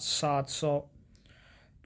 700।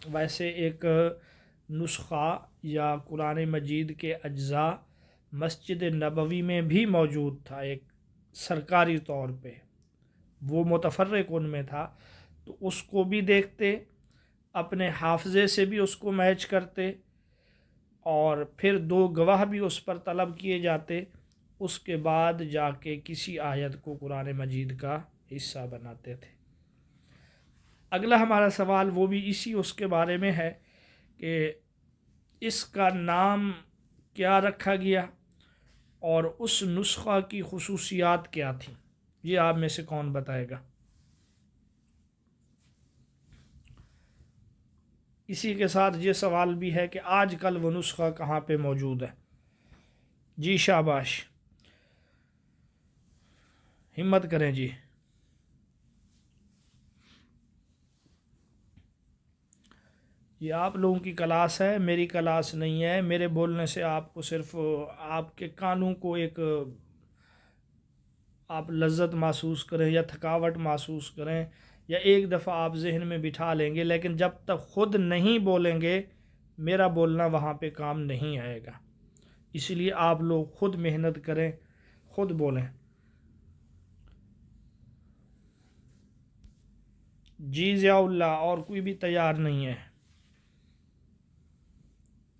ویسے ایک نسخہ یا قرآن مجید کے اجزاء مسجد نبوی میں بھی موجود تھا ایک سرکاری طور پہ، وہ متفرق ان میں تھا، تو اس کو بھی دیکھتے، اپنے حافظے سے بھی اس کو میچ کرتے، اور پھر 2 گواہ بھی اس پر طلب کیے جاتے، اس کے بعد جا کے کسی آیت کو قرآن مجید کا حصہ بناتے تھے۔ اگلا ہمارا سوال وہ بھی اسی اس کے بارے میں ہے کہ اس کا نام کیا رکھا گیا اور اس نسخہ کی خصوصیات کیا تھیں؟ یہ آپ میں سے کون بتائے گا؟ اسی کے ساتھ یہ سوال بھی ہے کہ آج کل وہ نسخہ کہاں پہ موجود ہے؟ جی شاباش، ہمت کریں جی۔ یہ آپ لوگوں کی کلاس ہے، میری کلاس نہیں ہے۔ میرے بولنے سے آپ کو صرف آپ کے کانوں کو ایک آپ لذت محسوس کریں یا تھکاوٹ محسوس کریں، یا ایک دفعہ آپ ذہن میں بٹھا لیں گے، لیکن جب تک خود نہیں بولیں گے میرا بولنا وہاں پہ کام نہیں آئے گا۔ اس لیے آپ لوگ خود محنت کریں، خود بولیں۔ جی ضیاء اللہ، اور کوئی بھی تیار نہیں ہے؟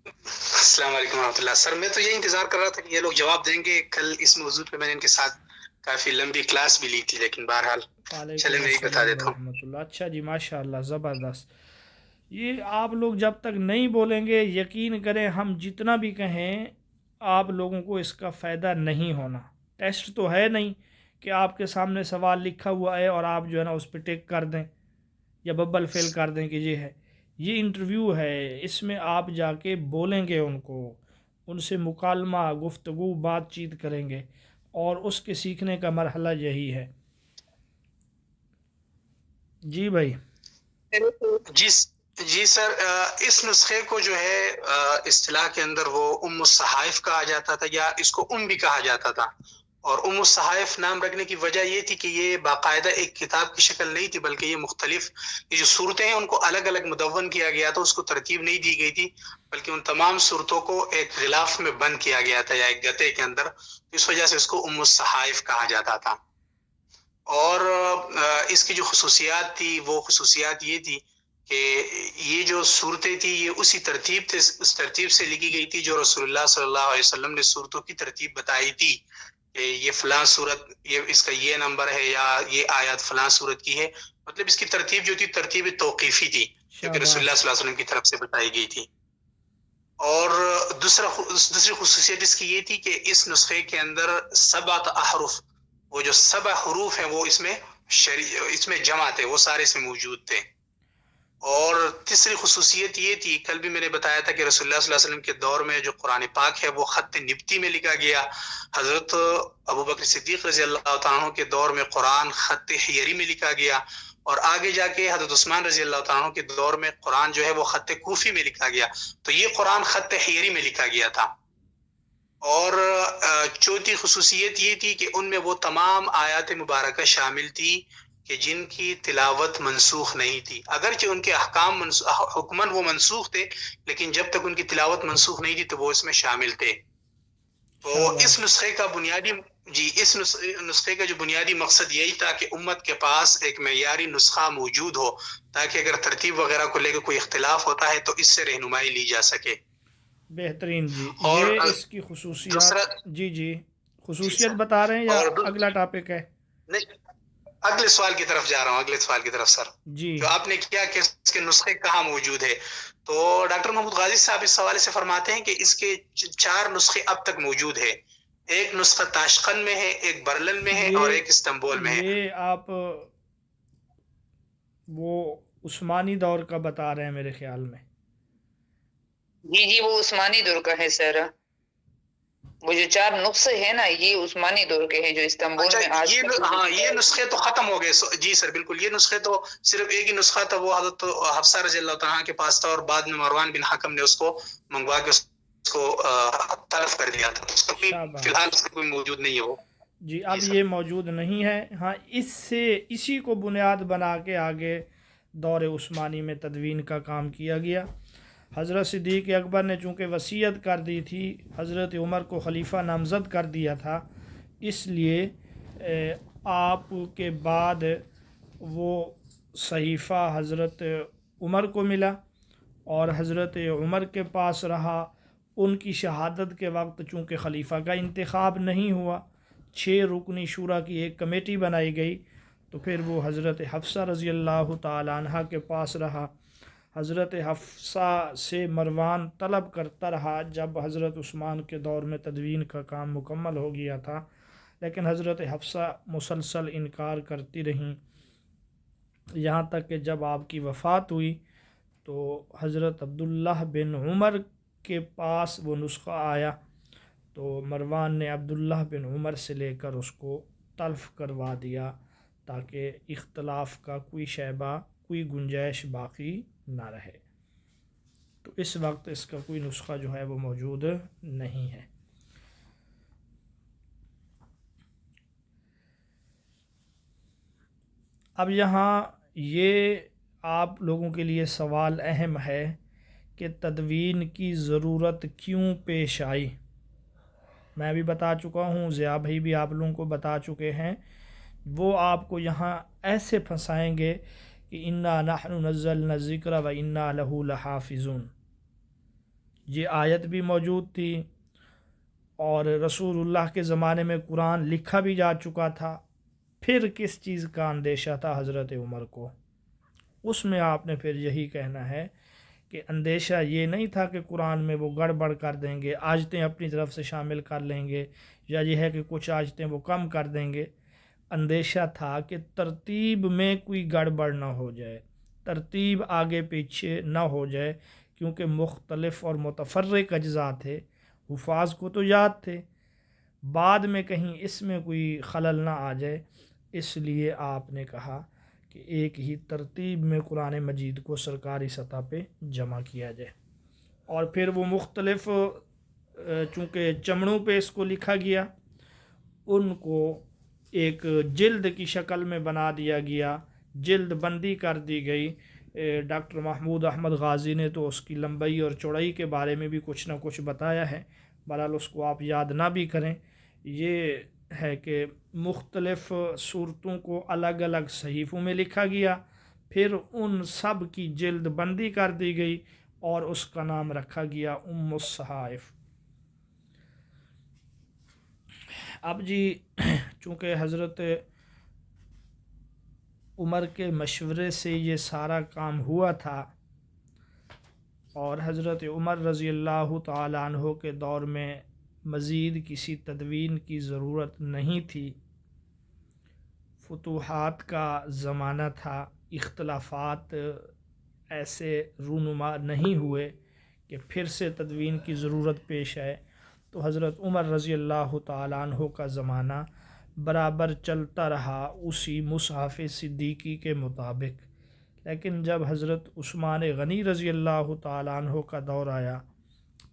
السلام علیکم ورحمۃ اللہ۔ سر میں تو یہ انتظار کر رہا تھا کہ یہ لوگ جواب دیں گے۔ کل اس موضوع پہ میں نے ان کے ساتھ کافی لمبی کلاس بھی لی تھی، لیکن بہرحال چلے میں ہی بتا دیتا ہوں۔ رحمۃ اللہ۔ اچھا جی، ماشاء اللہ، زبردست۔ یہ آپ لوگ جب تک نہیں بولیں گے، یقین کریں ہم جتنا بھی کہیں آپ لوگوں کو اس کا فائدہ نہیں ہونا۔ ٹیسٹ تو ہے نہیں کہ آپ کے سامنے سوال لکھا ہوا ہے اور آپ جو ہے نا اس پہ ٹک کر دیں یا ببل فل کر دیں کہ یہ ہے۔ یہ انٹرویو ہے، اس میں آپ جا کے بولیں گے، ان سے مکالمہ، گفتگو، بات چیت کریں گے، اور اس کے سیکھنے کا مرحلہ یہی ہے۔ جی بھائی۔ جی سر، اس نسخے کو جو ہے اصطلاح کے اندر وہ الصحائف کہا جاتا تھا، یا اس کو بھی کہا جاتا تھا۔ اور الصحائف نام رکھنے کی وجہ یہ تھی کہ یہ باقاعدہ ایک کتاب کی شکل نہیں تھی، بلکہ یہ مختلف یہ جو صورتیں ہیں ان کو الگ الگ مدون کیا گیا تھا، اس کو ترتیب نہیں دی گئی تھی، بلکہ ان تمام صورتوں کو ایک غلاف میں بند کیا گیا تھا، یا ایک گتے کے اندر۔ اس وجہ سے اس کو الصحائف کہا جاتا تھا۔ اور اس کی جو خصوصیات تھی، وہ خصوصیات یہ تھی کہ یہ جو صورتیں تھی یہ اس ترتیب سے لکھی گئی تھی جو رسول اللہ صلی اللہ علیہ وسلم نے صورتوں کی ترتیب بتائی تھی، کہ یہ فلاں صورت، یہ اس کا یہ نمبر ہے، یا یہ آیات فلاں صورت کی ہے۔ مطلب اس کی ترتیب جو تھی ترتیب توقیفی تھی، جو کہ رسول اللہ صلی اللہ علیہ وسلم کی طرف سے بتائی گئی تھی۔ اور دوسری خصوصیت اس کی یہ تھی کہ اس نسخے کے اندر 7 احرف، وہ جو 7 حروف ہیں وہ اس میں جمع تھے، وہ سارے اس میں موجود تھے۔ اور تیسری خصوصیت یہ تھی، کل بھی میں نے بتایا تھا کہ رسول اللہ صلی اللہ علیہ وسلم کے دور میں جو قرآن پاک ہے وہ خط نبتی میں لکھا گیا۔ حضرت ابوبکر صدیق رضی اللہ تعالیٰ عنہ کے دور میں قرآن خط حیری میں لکھا گیا، اور آگے جا کے حضرت عثمان رضی اللہ تعالیٰ عنہ کے دور میں قرآن جو ہے وہ خط کوفی میں لکھا گیا۔ تو یہ قرآن خط حیری میں لکھا گیا تھا۔ اور چوتھی خصوصیت یہ تھی کہ ان میں وہ تمام آیات مبارکہ شامل تھی کہ جن کی تلاوت منسوخ نہیں تھی، اگرچہ ان کے احکام حکماً وہ منسوخ تھے، لیکن جب تک ان کی تلاوت منسوخ نہیں تھی تو وہ اس میں شامل تھے۔ تو اس نسخے کا جو بنیادی مقصد یہی تھا کہ امت کے پاس ایک معیاری نسخہ موجود ہو، تاکہ اگر ترتیب وغیرہ کو لے کے کوئی اختلاف ہوتا ہے تو اس سے رہنمائی لی جا سکے۔ بہترین جی۔ اور یہ اس کی خصوصیات، جی خصوصیت بتا رہے ہیں یا اگلا ٹاپک ہے؟ نہیں، اگلے سوال کی طرف جا رہا ہوں، اگلے سوال کی طرف سر۔ جی، جو آپ نے کیا کہ اس کے نسخے کہاں موجود ہے، تو ڈاکٹر محمود غازی صاحب اس حوالے سے فرماتے ہیں کہ اس کے 4 نسخے اب تک موجود ہے۔ ایک نسخہ تاشقند میں ہے، ایک برلن میں ہے، اور ایک استنبول میں ہے۔ یہ آپ وہ عثمانی دور کا بتا رہے ہیں میرے خیال میں۔ جی وہ عثمانی دور کا ہے سر۔ وہ جو 4 نسخے ہیں نا، یہ عثمانی دور کے ہیں جو استنبول میں آج یہ نسخے تو ختم ہو گئے۔ جی سر بالکل، یہ نسخے تو صرف ایک ہی نسخہ تھا، وہ حضرت حفصہ رضی اللہ تعالیٰ کے پاس تھا، اور بعد میں مروان بن حکم نے اس کو منگوا کے اس کو تلف کر دیا تھا۔ اس کو فی الحال اس کوئی موجود نہیں ہے وہ۔ جی اب یہ موجود نہیں ہے۔ ہاں، اسی کو بنیاد بنا کے آگے دور عثمانی میں تدوین کا کام کیا گیا۔ حضرت صدیق اکبر نے چونکہ وصیت کر دی تھی، حضرت عمر کو خلیفہ نامزد کر دیا تھا، اس لیے آپ کے بعد وہ صحیفہ حضرت عمر کو ملا اور حضرت عمر کے پاس رہا۔ ان کی شہادت کے وقت چونکہ خلیفہ کا انتخاب نہیں ہوا، 6 رکنی شورا کی ایک کمیٹی بنائی گئی، تو پھر وہ حضرت حفصہ رضی اللہ تعالی عنہ کے پاس رہا۔ حضرت حفصہ سے مروان طلب کرتا رہا جب حضرت عثمان کے دور میں تدوین کا کام مکمل ہو گیا تھا، لیکن حضرت حفصہ مسلسل انکار کرتی رہیں، یہاں تک کہ جب آپ کی وفات ہوئی تو حضرت عبداللہ بن عمر کے پاس وہ نسخہ آیا، تو مروان نے عبداللہ بن عمر سے لے کر اس کو تلف کروا دیا تاکہ اختلاف کا کوئی شیبہ، کوئی گنجائش باقی نہ رہے۔ تو اس وقت اس کا کوئی نسخہ جو ہے وہ موجود نہیں ہے۔ اب یہاں یہ آپ لوگوں کے لیے سوال اہم ہے کہ تدوین کی ضرورت کیوں پیش آئی۔ میں بھی بتا چکا ہوں، ضیاء بھائی بھی آپ لوگوں کو بتا چکے ہیں، وہ آپ کو یہاں ایسے پھنسائیں گے کہ انا نحن نزلنا الذکر و انا لہ لحافظون۔ یہ آیت بھی موجود تھی اور رسول اللہ کے زمانے میں قرآن لکھا بھی جا چکا تھا، پھر کس چیز کا اندیشہ تھا حضرت عمر کو؟ اس میں آپ نے پھر یہی کہنا ہے کہ اندیشہ یہ نہیں تھا کہ قرآن میں وہ گڑبڑ کر دیں گے، آیتیں اپنی طرف سے شامل کر لیں گے، یا یہ ہے کہ کچھ آیتیں وہ کم کر دیں گے۔ اندیشہ تھا کہ ترتیب میں کوئی گڑبڑ نہ ہو جائے، ترتیب آگے پیچھے نہ ہو جائے، کیونکہ مختلف اور متفرق اجزاء تھے، حفاظ کو تو یاد تھے، بعد میں کہیں اس میں کوئی خلل نہ آ جائے، اس لیے آپ نے کہا کہ ایک ہی ترتیب میں قرآن مجید کو سرکاری سطح پہ جمع کیا جائے۔ اور پھر وہ مختلف چونکہ چمڑوں پہ اس کو لکھا گیا، ان کو ایک جلد کی شکل میں بنا دیا گیا، جلد بندی کر دی گئی۔ ڈاکٹر محمود احمد غازی نے تو اس کی لمبائی اور چوڑائی کے بارے میں بھی کچھ نہ کچھ بتایا ہے، بہرحال اس کو آپ یاد نہ بھی کریں۔ یہ ہے کہ مختلف صورتوں کو الگ الگ صحیفوں میں لکھا گیا، پھر ان سب کی جلد بندی کر دی گئی اور اس کا نام رکھا گیا ام الصحائف۔ اب جی چونکہ حضرت عمر کے مشورے سے یہ سارا کام ہوا تھا اور حضرت عمر رضی اللہ تعالی عنہ کے دور میں مزید کسی تدوین کی ضرورت نہیں تھی، فتوحات کا زمانہ تھا، اختلافات ایسے رونما نہیں ہوئے کہ پھر سے تدوین کی ضرورت پیش آئے، تو حضرت عمر رضی اللہ تعالی عنہ کا زمانہ برابر چلتا رہا اسی مصحف صدیقی کے مطابق۔ لیکن جب حضرت عثمان غنی رضی اللہ تعالی عنہ کا دور آیا،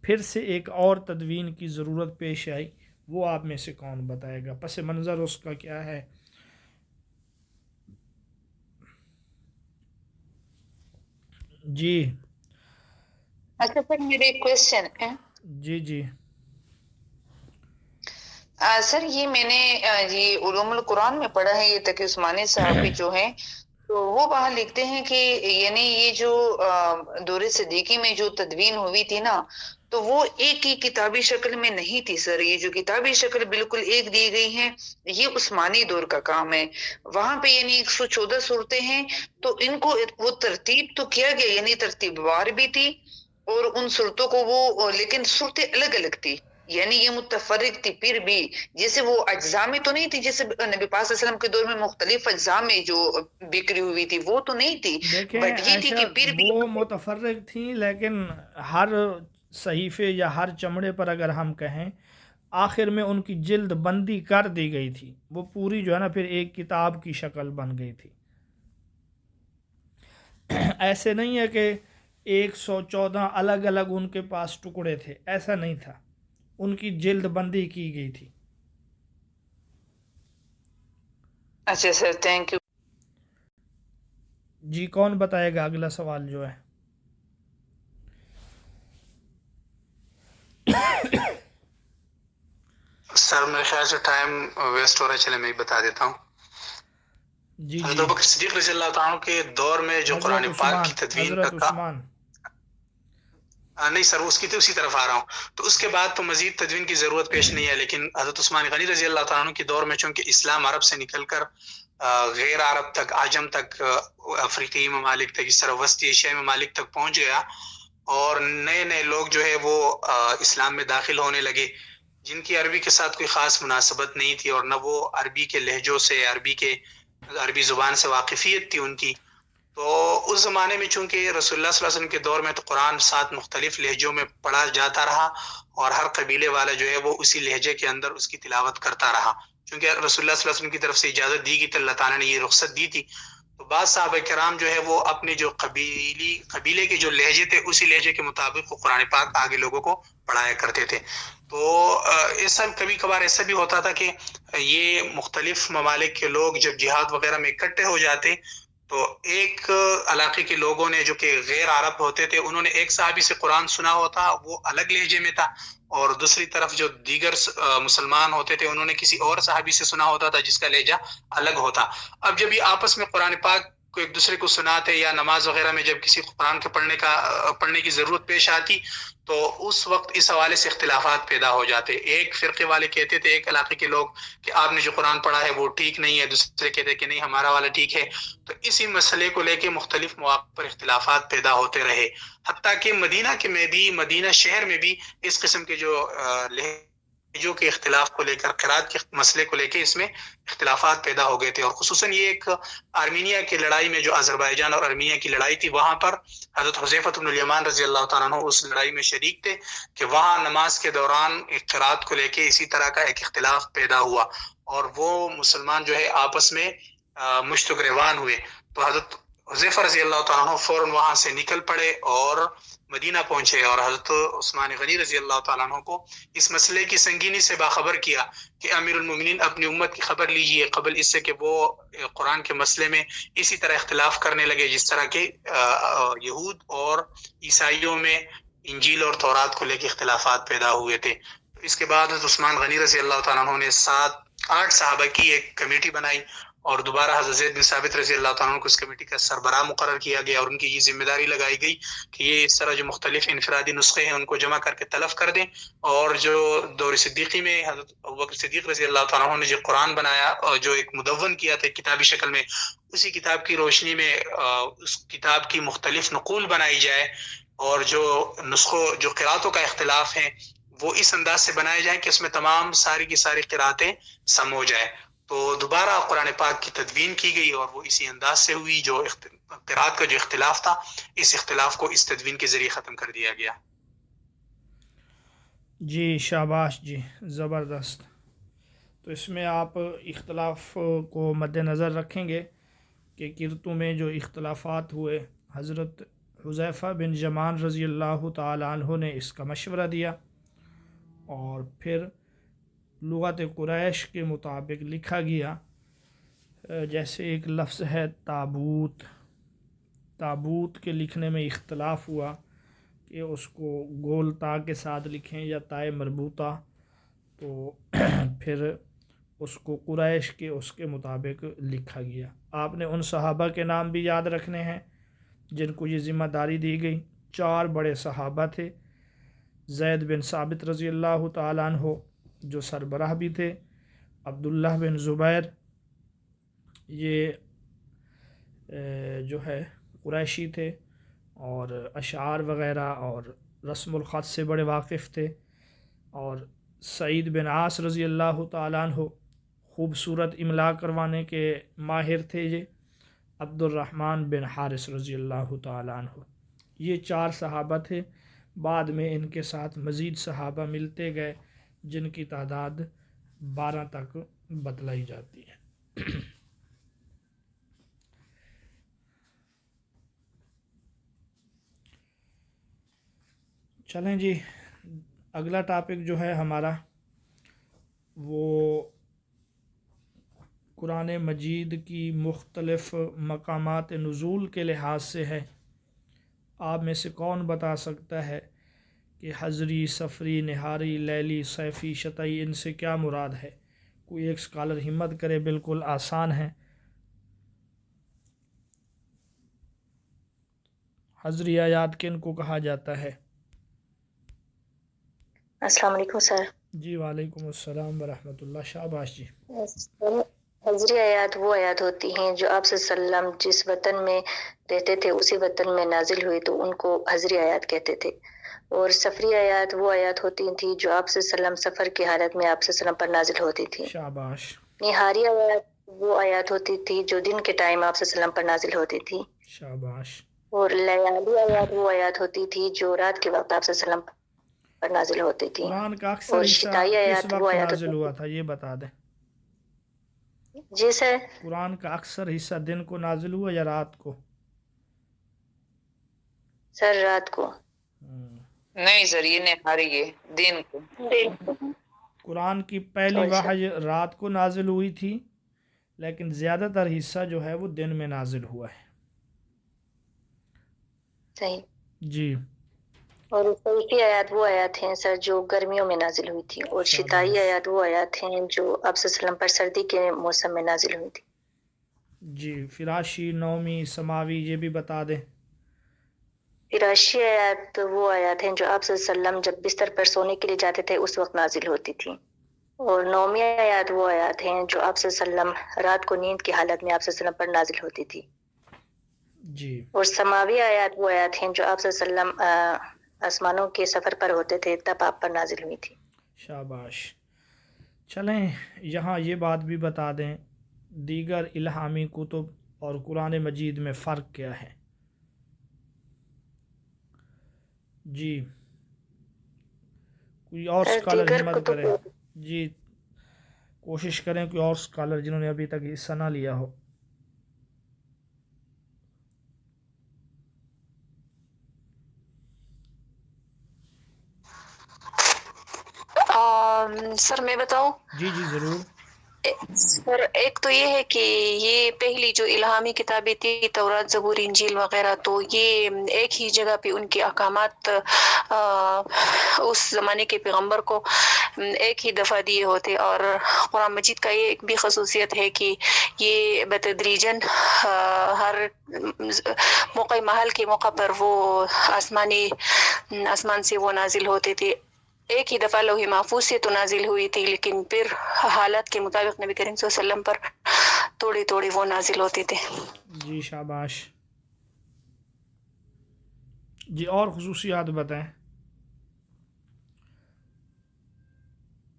پھر سے ایک اور تدوین کی ضرورت پیش آئی، وہ آپ میں سے کون بتائے گا؟ پس منظر اس کا کیا ہے؟ جی اچھا سر، میرے ایک کوشچن ہے۔ جی سر یہ میں نے یہ علوم القرآن میں پڑھا ہے، یہ تقی عثمانی صحابی جو ہیں تو وہ وہاں لکھتے ہیں کہ یعنی یہ جو دور صدیقی میں جو تدوین ہوئی تھی نا، تو وہ ایک ہی کتابی شکل میں نہیں تھی سر، یہ جو کتابی شکل بالکل ایک دی گئی ہیں، یہ عثمانی دور کا کام ہے۔ وہاں پہ یعنی 114 صورتیں ہیں، تو ان کو وہ ترتیب تو کیا گیا، یعنی ترتیب وار بھی تھی، اور ان صورتوں کو وہ لیکن صورتیں الگ الگ تھی، یعنی یہ متفرق تھی، پھر بھی جیسے وہ اجزاء میں تو نہیں تھی، جیسے نبی پاک صلی اللہ علیہ وسلم کے دور میں مختلف اجزاء میں جو بکری ہوئی تھی وہ تو نہیں تھی، دیکھیں بٹ یہ تھی کہ پھر بھی وہ متفرق تھیں، لیکن ہر صحیفے یا ہر چمڑے پر اگر ہم کہیں آخر میں ان کی جلد بندی کر دی گئی تھی، وہ پوری جو ہے نا پھر ایک کتاب کی شکل بن گئی تھی۔ ایسے نہیں ہے کہ 114 الگ الگ ان کے پاس ٹکڑے تھے، ایسا نہیں تھا، ان کی جلد بندی کی گئی تھی۔ اچھا سر، تھینک یو۔ جی کون بتائے گا اگلا سوال جو ہے؟ سر میرے خیال سے ٹائم ویسٹ ہو رہا ہے، چلے میں ہی بتا دیتا ہوں۔ جی حضرت جی، ابوبکر صدیق رضی اللہ تعالیٰ عنہ کے دور میں جو قرآن پاک کی تدوین حضرت کا عثمان نہیں سر، اس کی تو اسی طرف آ رہا ہوں۔ تو اس کے بعد تو مزید تدوین کی ضرورت پیش نہیں ہے، لیکن حضرت عثمان غنی رضی اللہ تعالیٰ عنہ کے دور میں چونکہ اسلام عرب سے نکل کر غیر عرب تک، عجم تک، افریقی ممالک تک، اس طرح وسطی ایشیائی ممالک تک پہنچ گیا، اور نئے نئے لوگ جو ہے وہ اسلام میں داخل ہونے لگے، جن کی عربی کے ساتھ کوئی خاص مناسبت نہیں تھی، اور نہ وہ عربی کے لہجوں سے، عربی زبان سے واقفیت تھی ان کی۔ تو اس زمانے میں چونکہ رسول اللہ صلی اللہ علیہ وسلم کے دور میں تو قرآن 7 مختلف لہجوں میں پڑھا جاتا رہا، اور ہر قبیلے والا جو ہے وہ اسی لہجے کے اندر اس کی تلاوت کرتا رہا، چونکہ رسول اللہ صلی اللہ علیہ وسلم کی طرف سے اجازت دی گئی تو اللہ تعالیٰ نے یہ رخصت دی تھی۔ تو بعض صحابہ کرام جو ہے وہ اپنے جو قبیلے کے جو لہجے تھے اسی لہجے کے مطابق وہ قرآن پاک آگے لوگوں کو پڑھایا کرتے تھے۔ تو ایسا کبھی کبھار ایسا بھی ہوتا تھا کہ یہ مختلف ممالک کے لوگ جب جہاد وغیرہ میں اکٹھے ہو جاتے، تو ایک علاقے کے لوگوں نے جو کہ غیر عرب ہوتے تھے، انہوں نے ایک صحابی سے قرآن سنا ہوتا، وہ الگ لہجے میں تھا، اور دوسری طرف جو دیگر مسلمان ہوتے تھے انہوں نے کسی اور صحابی سے سنا ہوتا تھا جس کا لہجہ الگ ہوتا۔ اب جب یہ آپس میں قرآن پاک کو ایک دوسرے کو سناتے، یا نماز وغیرہ میں جب کسی قرآن کے پڑھنے کی ضرورت پیش آتی، تو اس وقت اس حوالے سے اختلافات پیدا ہو جاتے۔ ایک فرقے والے کہتے تھے، ایک علاقے کے لوگ، کہ آپ نے جو قرآن پڑھا ہے وہ ٹھیک نہیں ہے، دوسرے کہتے کہ نہیں ہمارا والا ٹھیک ہے۔ تو اسی مسئلے کو لے کے مختلف مواقع پر اختلافات پیدا ہوتے رہے، حتیٰ کہ مدینہ شہر میں بھی اس قسم کے جو لہجوں کے اختلاف کو لے کر، قرات کے مسئلے کو لے کے اس میں اختلافات پیدا ہو گئے تھے۔ اور خصوصاً یہ ایک آرمینیا کی لڑائی میں، جو آذربائیجان اور آرمینیا کی لڑائی تھی، وہاں پر حضرت حذیفہ بن الیمان رضی اللہ تعالیٰ عنہ اس لڑائی میں شریک تھے، کہ وہاں نماز کے دوران قرات کو لے کے اسی طرح کا ایک اختلاف پیدا ہوا، اور وہ مسلمان جو ہے آپس میں مشت و گریبان ہوئے۔ تو حضرت حذیفہ رضی اللہ تعالیٰ عنہ فوراً وہاں سے نکل پڑے اور مدینہ پہنچے، اور حضرت عثمان غنی رضی اللہ تعالیٰ عنہ کو اس مسئلے کی سنگینی سے باخبر کیا کہ امیر المومنین اپنی امت کی خبر لیجئے، قبل اس سے کہ وہ قرآن کے مسئلے میں اسی طرح اختلاف کرنے لگے جس طرح کے یہود اور عیسائیوں میں انجیل اور تورات کو لے کے اختلافات پیدا ہوئے تھے۔ اس کے بعد حضرت عثمان غنی رضی اللہ تعالیٰ عنہ نے 8 صحابہ کی ایک کمیٹی بنائی، اور دوبارہ حضرت زید بن ثابت رضی اللہ تعالیٰ عنہ کو اس کمیٹی کا سربراہ مقرر کیا گیا، اور ان کی یہ ذمہ داری لگائی گئی کہ یہ اس طرح جو مختلف انفرادی نسخے ہیں ان کو جمع کر کے تلف کر دیں، اور جو دور صدیقی میں حضرت ابوبکر صدیق رضی اللہ تعالیٰ عنہ نے جو قرآن بنایا اور جو ایک مدون کیا تھا کتابی شکل میں، اسی کتاب کی روشنی میں اس کتاب کی مختلف نقول بنائی جائے، اور جو نسخوں جو قراتوں کا اختلاف ہیں وہ اس انداز سے بنائے جائیں کہ اس میں تمام ساری کی ساری قراتیں سم ہو جائے۔ تو دوبارہ قرآن پاک کی تدوین کی گئی، اور وہ اسی انداز سے ہوئی، جو قرات کا جو اختلاف تھا اس اختلاف کو اس تدوین کے ذریعے ختم کر دیا گیا۔ جی شاباش جی، زبردست۔ تو اس میں آپ اختلاف کو مد نظر رکھیں گے کہ کرتوں میں جو اختلافات ہوئے، حضرت حذیفہ بن یمان رضی اللہ تعالیٰ عنہ نے اس کا مشورہ دیا، اور پھر لغت قریش کے مطابق لکھا گیا۔ جیسے ایک لفظ ہے تابوت، تابوت کے لکھنے میں اختلاف ہوا کہ اس کو گول تا کے ساتھ لکھیں یا تائے مربوطہ، تو پھر اس کو قریش کے اس کے مطابق لکھا گیا۔ آپ نے ان صحابہ کے نام بھی یاد رکھنے ہیں جن کو یہ ذمہ داری دی گئی۔ 4 بڑے صحابہ تھے، زید بن ثابت رضی اللہ تعالیٰ عنہ جو سربراہ بھی تھے، عبداللہ بن زبیر یہ جو ہے قریشی تھے، اور اشعار وغیرہ اور رسم الخط سے بڑے واقف تھے، اور سعید بن عاص رضی اللہ تعالیٰ عنہ خوبصورت املا کروانے کے ماہر تھے۔ یہ عبد الرحمن بن حارث رضی اللہ تعالیٰ عنہ، یہ 4 صحابہ تھے۔ بعد میں ان کے ساتھ مزید صحابہ ملتے گئے جن کی تعداد 12 تک بتلائی جاتی ہے۔ چلیں جی، اگلا ٹاپک جو ہے ہمارا وہ قرآن مجید کی مختلف مقامات نزول کے لحاظ سے ہے، آپ میں سے کون بتا سکتا ہے کہ حضری، سفری، نہاری، لیلی، صیفی، شتعی ان سے کیا مراد ہے؟ کوئی ایک اسکالر ہمت کرے، بالکل آسان ہے۔ حضری آیات کن کو کہا جاتا ہے؟ السلام علیکم سر۔ جی وعلیکم السلام ورحمۃ اللہ، شاباش جی۔ حضری آیات وہ آیات ہوتی ہیں جو آپ صلی اللہ علیہ وسلم جس وطن میں رہتے تھے اسی وطن میں نازل ہوئی تو ان کو حضری آیات کہتے تھے، اور سفری آیات وہ آیات ہوتی تھی جو آپ صلی اللہ علیہ وسلم سفر کی حالت میں آپ صلی اللہ علیہ وسلم پر نازل ہوتی تھی۔ شاباش۔ نہاری آیات وہ آیات ہوتی تھی جو دن کے ٹائم آپ صلی اللہ علیہ وسلم پر نازل ہوتی تھی، شاباش۔ اور لیالی آیات وہ آیات ہوتی تھی جو رات کے وقت آپ صلی اللہ علیہ وسلم پر نازل ہوتی تھی، قرآن کا اکثر اور حصہ شتائی کس آیات وہ وقت آیات نازل ہوتی ہوا تھا یہ بتا دیں؟ جی سر۔ قرآن کا اکثر حصہ دن کو نازل ہوا یا رات کو؟ سر رات کو۔ نہیں سر، یہ نہاری ہے دن کو۔ قرآن کی پہلی وحی رات کو نازل ہوئی تھی، لیکن زیادہ تر حصہ جو ہے وہ دن میں نازل ہوا ہے۔ صحیح جی۔ اور صیفی آیات وہ آیات ہیں سر جو گرمیوں میں نازل ہوئی تھی، اور شتائی آیات وہ آیات ہیں جو آپ صلی اللہ علیہ وسلم پر سردی کے موسم میں نازل ہوئی تھی۔ جی، فراشی، نومی، سماوی یہ بھی بتا دیں۔ فراشی آیات وہ آیات ہیں جو آپ صلی اللہ علیہ وسلم جب بستر پر سونے کے لیے جاتے تھے اس وقت نازل ہوتی تھی، اور نومی آیات وہ آیات ہیں جو آپ صلی اللہ علیہ وسلم رات کو نیند کی حالت میں آپ صلی اللہ علیہ وسلم پر نازل ہوتی تھی۔ جی۔ اور سماوی آیات وہ آیات ہیں جو آپ صلی اللہ علیہ وسلم آسمانوں کے سفر پر ہوتے تھے تب آپ پر نازل ہوئی تھی۔ شاباش۔ چلیں یہاں یہ بات بھی بتا دیں، دیگر الہامی کتب اور قرآن مجید میں فرق کیا ہے؟ جی، کوئی اور اسکالر ہمت کرے؟ جی کوشش کریں کوئی اور اسکالر جنہوں نے ابھی تک حصہ نہ لیا ہو۔ سر میں بتاؤں؟ جی جی ضرور۔ سر ایک تو یہ ہے کہ یہ پہلی جو الہامی کتابیں تھی تورات، زبور، انجیل وغیرہ، تو یہ ایک ہی جگہ پہ ان کے احکامات اس زمانے کے پیغمبر کو ایک ہی دفعہ دیے ہوتے، اور قرآن مجید کا یہ ایک بھی خصوصیت ہے کہ یہ بتدریجاً ہر موقع محل کے موقع پر وہ آسمان سے وہ نازل ہوتے تھے۔ ایک ہی دفعہ لوح محفوظ سے تو نازل ہوئی تھی، لیکن پھر حالات کے مطابق نبی کریم صلی اللہ علیہ وسلم پر توڑی توڑی وہ نازل ہوتے تھے۔ جی شاباش جی، اور خصوصیات بتائیں۔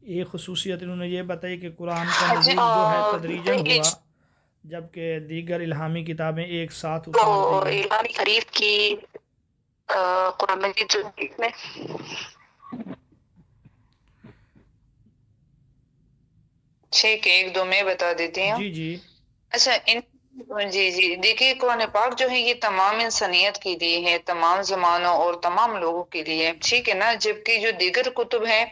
ایک خصوصیت انہوں نے یہ بتائی کہ قرآن کا نزول جو ہے تدریجاً ہوا، جبکہ دیگر الہامی کتابیں ایک ساتھ اتار دی گئیں۔ الہامی حریف کی قرآن مجید جو میں ٹھیک ہے، ایک دو میں بتا دیتی ہوں۔ جی جی۔ اچھا جی دیکھیے، قرآن پاک جو ہے یہ تمام انسانیت کے لیے ہے، تمام زمانوں اور تمام لوگوں کے لیے، ٹھیک ہے نا، جبکہ جو دیگر کتب ہیں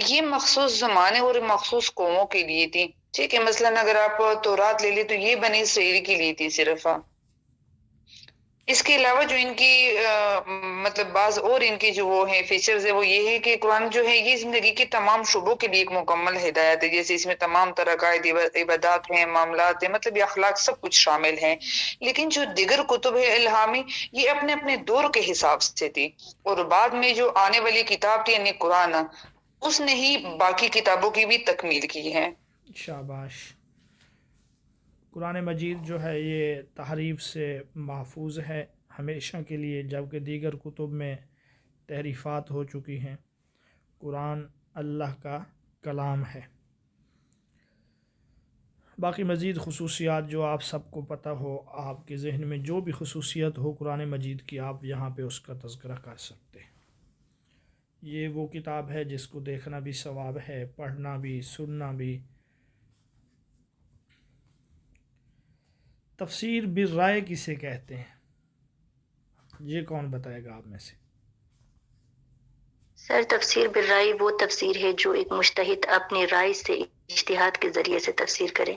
یہ مخصوص زمانے اور مخصوص قوموں کے لیے تھی، ٹھیک ہے۔ مثلاً اگر آپ تورات لے لیں تو یہ بنی اسرائیل کے لیے تھی صرف۔ اس کے علاوہ جو ان کی مطلب بعض اور ان کی جو وہ ہیں فیچرز ہے وہ یہ ہے کہ قرآن جو ہے یہ زندگی کے تمام شعبوں کے لیے ایک مکمل ہدایت ہے، جیسے اس میں تمام طرح عقائد، عبادات ہیں، معاملات ہیں، مطلب یہ اخلاق سب کچھ شامل ہیں۔ لیکن جو دیگر کتب ہے الہامی یہ اپنے اپنے دور کے حساب سے تھی، اور بعد میں جو آنے والی کتاب تھی یعنی قرآن، اس نے ہی باقی کتابوں کی بھی تکمیل کی ہے۔ شاباش۔ قرآن مجید جو ہے یہ تحریف سے محفوظ ہے ہمیشہ کے لیے، جبکہ دیگر کتب میں تحریفات ہو چکی ہیں۔ قرآن اللہ کا کلام ہے۔ باقی مزید خصوصیات جو آپ سب کو پتہ ہو، آپ کے ذہن میں جو بھی خصوصیت ہو قرآن مجید کی، آپ یہاں پہ اس کا تذکرہ کر سکتے ہیں۔ یہ وہ کتاب ہے جس کو دیکھنا بھی ثواب ہے، پڑھنا بھی، سننا بھی۔ تفسیر بالرائے کسے کہتے ہیں؟ یہ کون بتائے گا آپ میں سے؟ سر تفسیر بالرائے وہ تفسیر ہے جو ایک مجتہد اپنی رائے سے اجتہاد کے ذریعے سے تفسیر کرے۔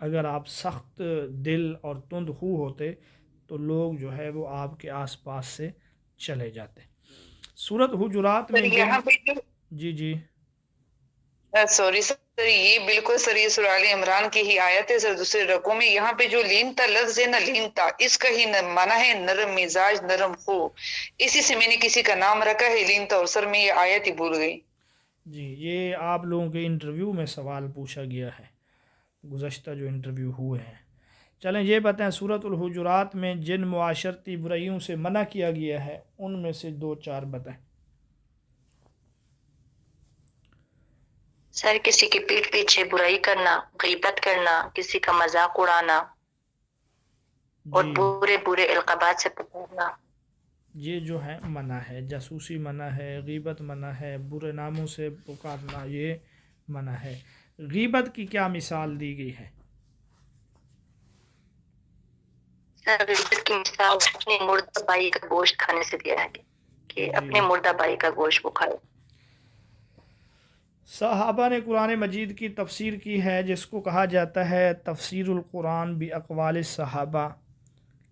اگر آپ سخت دل اور تند خو ہوتے تو لوگ جو ہے وہ آپ کے آس پاس سے چلے جاتے. سورۃ حجرات میں یہاں پہ جو جی سوری سر، یہ بالکل سر یہ سورہ آل عمران کی ہی آیت ہے سر. دوسرے رقو میں یہاں پہ جو لینتا لفظ ہے نا، لینتا، اس کا ہی معنی ہے نرم مزاج، نرم خو. اسی سے میں نے کسی کا نام رکھا ہے لینتا، اور سر میں یہ آیت ہی بھول گئی. جی، یہ آپ لوگوں کے انٹرویو میں سوال پوچھا گیا ہے، گزشتہ جو انٹرویو ہوئے ہیں. چلیں یہ بتائیں سورۃ الحجرات میں جن معاشرتی برائیوں سے منع کیا گیا ہے ان میں سے 2-4 بتائیں. سر کسی کی پیٹھ پیچھے برائی کرنا، غیبت کرنا، کسی کا مذاق اڑانا اور جی، برے برے القابات سے پکارنا. یہ جو ہے منع ہے. جاسوسی منع ہے، غیبت منع ہے، برے ناموں سے پکارنا یہ منع ہے. غیبت کی کیا مثال دی گئی ہے؟ سر غیبت کی مثال اپنے مردہ بھائی کا گوشت کھانے سے دیا ہے کہ اپنے مردہ بھائی کا گوشت وہ کھائے. صحابہ نے قرآن مجید کی تفسیر کی ہے جس کو کہا جاتا ہے تفسیر القرآن باقوال الصحابہ،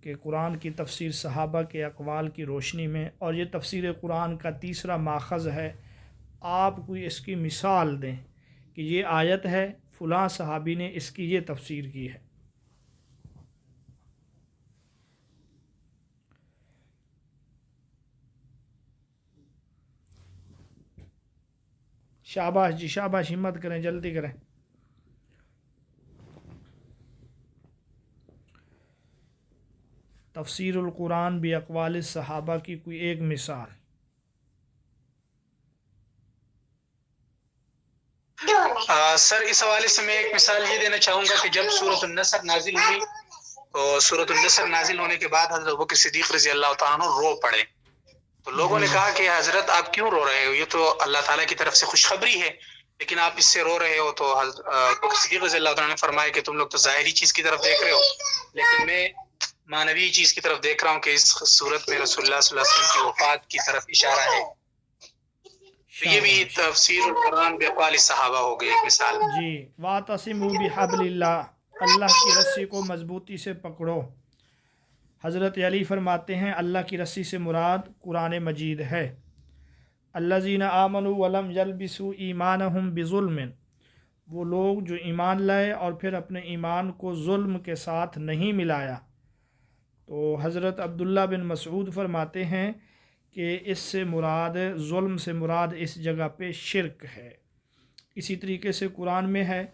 کہ قرآن کی تفسیر صحابہ کے اقوال کی روشنی میں، اور یہ تفسیر قرآن کا تیسرا ماخذ ہے. آپ کوئی اس کی مثال دیں کہ یہ آیت ہے فلاں صحابی نے اس کی یہ تفسیر کی ہے. شاباش جی، شاباش، ہمت کریں، جلدی کریں. تفسیر القرآن باقوال الصحابہ کی کوئی ایک مثال. سر اس حوالے سے میں ایک مثال یہ دینا چاہوں گا کہ جب سورۃ النصر نازل ہوئی تو سورۃ النصر نازل ہونے کے بعد حضرت ابوبکر صدیق رضی اللہ تعالیٰ عنہ رو پڑے. تو لوگوں نے کہا کہ حضرت آپ کیوں رو رہے ہو، یہ تو اللہ تعالیٰ کی طرف سے خوشخبری ہے، لیکن آپ اس سے رو رہے ہو. تو حضرت صدیق رضی اللہ تعالیٰ نے فرمایا کہ تم لوگ تو ظاہری چیز کی طرف دیکھ رہے ہو، لیکن میں معنوی چیز کی طرف دیکھ رہا ہوں کہ اس صورت میں رسول اللہ صلی اللہ علیہ وسلم کی وفات کی طرف اشارہ ہے. تو یہ بھی تفسیر القرآن باقوال صحابہ ہو گئی ایک مثال. جی، وَاعْتَصِمُوا بِحَبْلِ اللَّهِ، اللہ کی رسی کو مضبوطی سے پکڑو. حضرت علی فرماتے ہیں اللہ کی رسی سے مراد قرآن مجید ہے. الذین آمنوا ولم یلبسوا ایمانہم بظلم، وہ لوگ جو ایمان لائے اور پھر اپنے ایمان کو ظلم کے ساتھ نہیں ملایا. تو حضرت عبداللہ بن مسعود فرماتے ہیں کہ اس سے مراد، ظلم سے مراد اس جگہ پہ شرک ہے. اسی طریقے سے قرآن میں ہے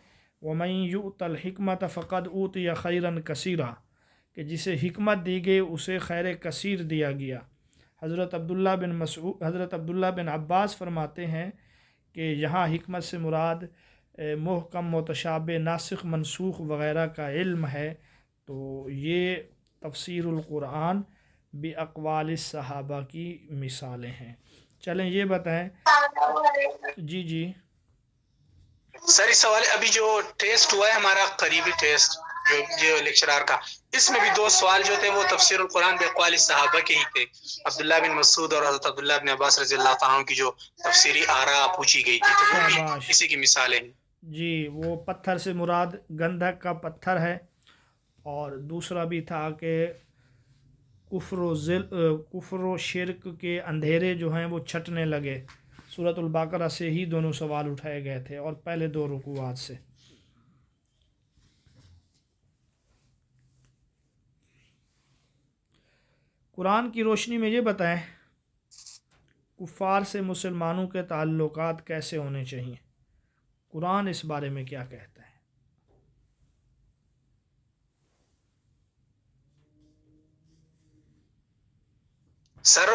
وَمَن يُؤْتَ الْحِكْمَةَ فَقَدْ أُوتِيَ خَيْرًا كَثِيرًا، کہ جسے حکمت دی گئی اسے خیر کثیر دیا گیا. حضرت عبداللہ بن عباس فرماتے ہیں کہ یہاں حکمت سے مراد محکم، متشابہ، ناسخ، منسوخ وغیرہ کا علم ہے. تو یہ تفسیر القرآن باقوال الصحابہ کی مثالیں ہیں. چلیں یہ بتائیں. جی سر اس سوال ابھی جو ٹیسٹ ہوا ہے ہمارا قریبی ٹیسٹ جو لیکچرار کا، اس میں بھی 2 سوال جو تھے وہ تفسیر القرآن باقوال صحابہ کے ہی تھے. عبداللہ بن مسعود اور حضرت عبداللہ بن عباس رضی اللہ تعالیٰ عنہ کی جو تفسیری آراء پوچھی گئی تھی، تو وہ بھی اسی کی مثالیں ہیں. جی، وہ پتھر سے مراد گندھک کا پتھر ہے، اور دوسرا بھی تھا کہ کفر و شرک کے اندھیرے جو ہیں وہ چھٹنے لگے. سورۃ البقرہ سے ہی دونوں سوال اٹھائے گئے تھے اور پہلے 2 رکوعات سے. قرآن کی روشنی میں یہ بتائیں کفار سے مسلمانوں کے تعلقات کیسے ہونے چاہیے، قرآن اس بارے میں کیا کہتا ہے؟ سر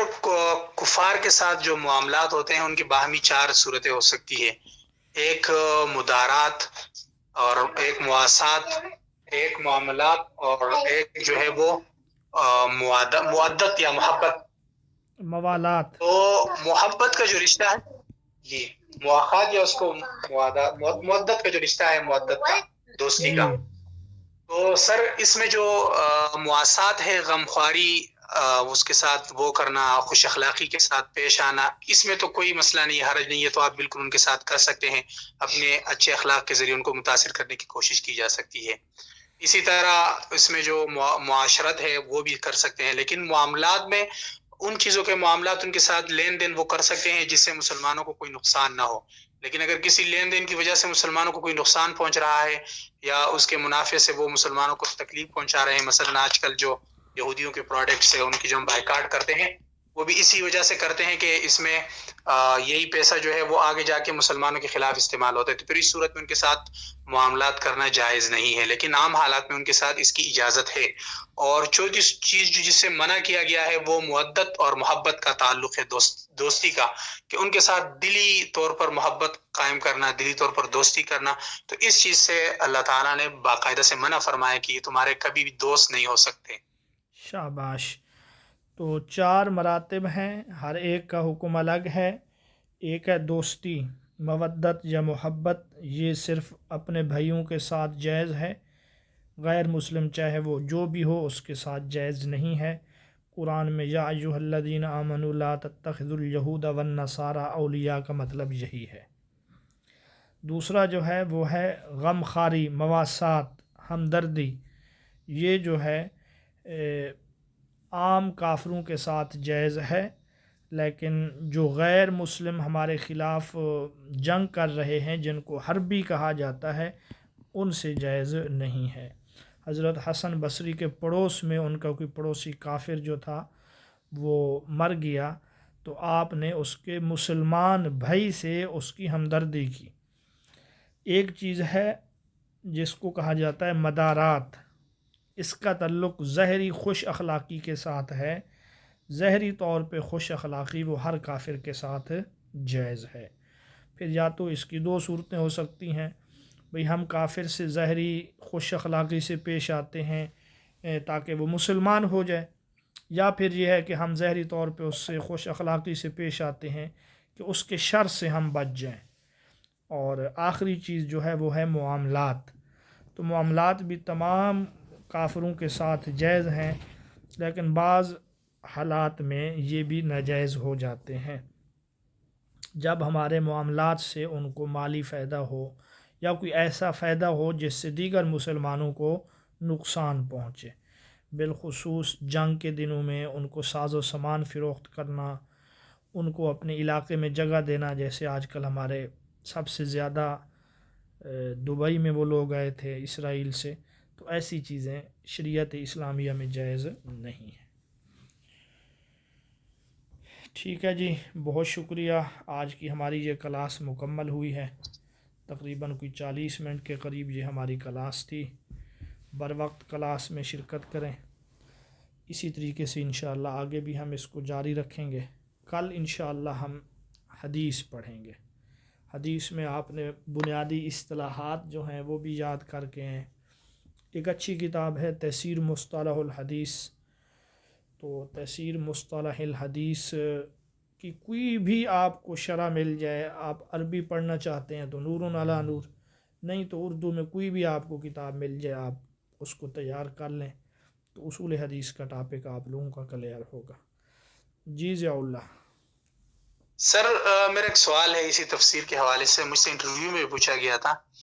کفار کے ساتھ جو معاملات ہوتے ہیں ان کی باہمی 4 صورتیں ہو سکتی ہے. ایک مدارات، اور ایک مواسات، ایک معاملات، اور ایک جو ہے وہ موادت یا محبت، موالات. تو محبت کا جو رشتہ ہے جی مواخات، یا اس کو مودت کا جو رشتہ ہے، مودت کا، دوستی کا. تو سر اس میں جو مواسات ہے، غمخواری اس کے ساتھ وہ کرنا، خوش اخلاقی کے ساتھ پیش آنا، اس میں تو کوئی مسئلہ نہیں، حرج نہیں ہے، تو آپ بالکل ان کے ساتھ کر سکتے ہیں، اپنے اچھے اخلاق کے ذریعے ان کو متاثر کرنے کی کوشش کی جا سکتی ہے۔ اسی طرح اس میں جو معاشرت ہے وہ بھی کر سکتے ہیں، لیکن معاملات میں ان چیزوں کے معاملات ان کے ساتھ لین دین وہ کر سکتے ہیں جس سے مسلمانوں کو کوئی نقصان نہ ہو، لیکن اگر کسی لین دین کی وجہ سے مسلمانوں کو کوئی نقصان پہنچ رہا ہے یا اس کے منافع سے وہ مسلمانوں کو تکلیف پہنچا رہے ہیں، مثلا آج کل جو یہودیوں کے پروڈکٹس ہیں ان کی جو ہم بائیکاٹ کرتے ہیں وہ بھی اسی وجہ سے کرتے ہیں کہ اس میں یہی پیسہ جو ہے وہ آگے جا کے مسلمانوں کے خلاف استعمال ہوتا ہے، تو پھر اس صورت میں ان کے ساتھ معاملات کرنا جائز نہیں ہے، لیکن عام حالات میں ان کے ساتھ اس کی اجازت ہے۔ اور چوتھی چیز جس سے منع کیا گیا ہے وہ مودت اور محبت کا تعلق ہے، دوستی کا، کہ ان کے ساتھ دلی طور پر محبت قائم کرنا، دلی طور پر دوستی کرنا، تو اس چیز سے اللہ تعالیٰ نے باقاعدہ سے منع فرمایا کہ یہ تمہارے کبھی بھی دوست نہیں ہو سکتے۔ شاباش۔ تو 4 مراتب ہیں، ہر ایک کا حکم الگ ہے۔ ایک ہے دوستی، مودت یا محبت، یہ صرف اپنے بھائیوں کے ساتھ جائز ہے، غیر مسلم چاہے وہ جو بھی ہو اس کے ساتھ جائز نہیں ہے۔ قرآن میں یا ایھا الذین آمنوا لا تتخذوا الیہود والنصارى اولیاء کا مطلب یہی ہے۔ دوسرا جو ہے وہ ہے غم خواری، مواسات، ہمدردی، یہ جو ہے عام کافروں کے ساتھ جائز ہے، لیکن جو غیر مسلم ہمارے خلاف جنگ کر رہے ہیں جن کو حربی کہا جاتا ہے ان سے جائز نہیں ہے۔ حضرت حسن بصری کے پڑوس میں ان کا کوئی پڑوسی کافر جو تھا وہ مر گیا تو آپ نے اس کے مسلمان بھائی سے اس کی ہمدردی کی۔ ایک چیز ہے جس کو کہا جاتا ہے مدارات، اس کا تعلق ظاہری خوش اخلاقی کے ساتھ ہے، ظاہری طور پہ خوش اخلاقی وہ ہر کافر کے ساتھ جائز ہے۔ پھر یا تو اس کی 2 صورتیں ہو سکتی ہیں، بھئی ہم کافر سے ظاہری خوش اخلاقی سے پیش آتے ہیں تاکہ وہ مسلمان ہو جائے، یا پھر یہ ہے کہ ہم ظاہری طور پہ اس سے خوش اخلاقی سے پیش آتے ہیں کہ اس کے شر سے ہم بچ جائیں۔ اور آخری چیز جو ہے وہ ہے معاملات، تو معاملات بھی تمام کافروں کے ساتھ جائز ہیں، لیکن بعض حالات میں یہ بھی ناجائز ہو جاتے ہیں، جب ہمارے معاملات سے ان کو مالی فائدہ ہو یا کوئی ایسا فائدہ ہو جس سے دیگر مسلمانوں کو نقصان پہنچے، بالخصوص جنگ کے دنوں میں ان کو ساز و سامان فروخت کرنا، ان کو اپنے علاقے میں جگہ دینا، جیسے آج کل ہمارے سب سے زیادہ دبئی میں وہ لوگ آئے تھے اسرائیل سے، تو ایسی چیزیں شریعت اسلامیہ میں جائز نہیں ہیں۔ ٹھیک ہے جی، بہت شکریہ۔ آج کی ہماری یہ کلاس مکمل ہوئی ہے، تقریباً کوئی 40 منٹ کے قریب یہ ہماری کلاس تھی۔ بر وقت کلاس میں شرکت کریں، اسی طریقے سے انشاءاللہ آگے بھی ہم اس کو جاری رکھیں گے۔ کل انشاءاللہ ہم حدیث پڑھیں گے، حدیث میں آپ نے بنیادی اصطلاحات جو ہیں وہ بھی یاد کر کے ہیں۔ ایک اچھی کتاب ہے تفسیر مصطلح الحدیث، تو تفسیر مصطلح الحدیث کی کوئی بھی آپ کو شرح مل جائے، آپ عربی پڑھنا چاہتے ہیں تو نور علی نور، نہیں تو اردو میں کوئی بھی آپ کو کتاب مل جائے آپ اس کو تیار کر لیں، تو اصول حدیث کا ٹاپک آپ لوگوں کا کلیئر ہوگا۔ جی ضیاء اللہ۔ سر میرا ایک سوال ہے اسی تفسیر کے حوالے سے، مجھ سے انٹرویو میں پوچھا گیا تھا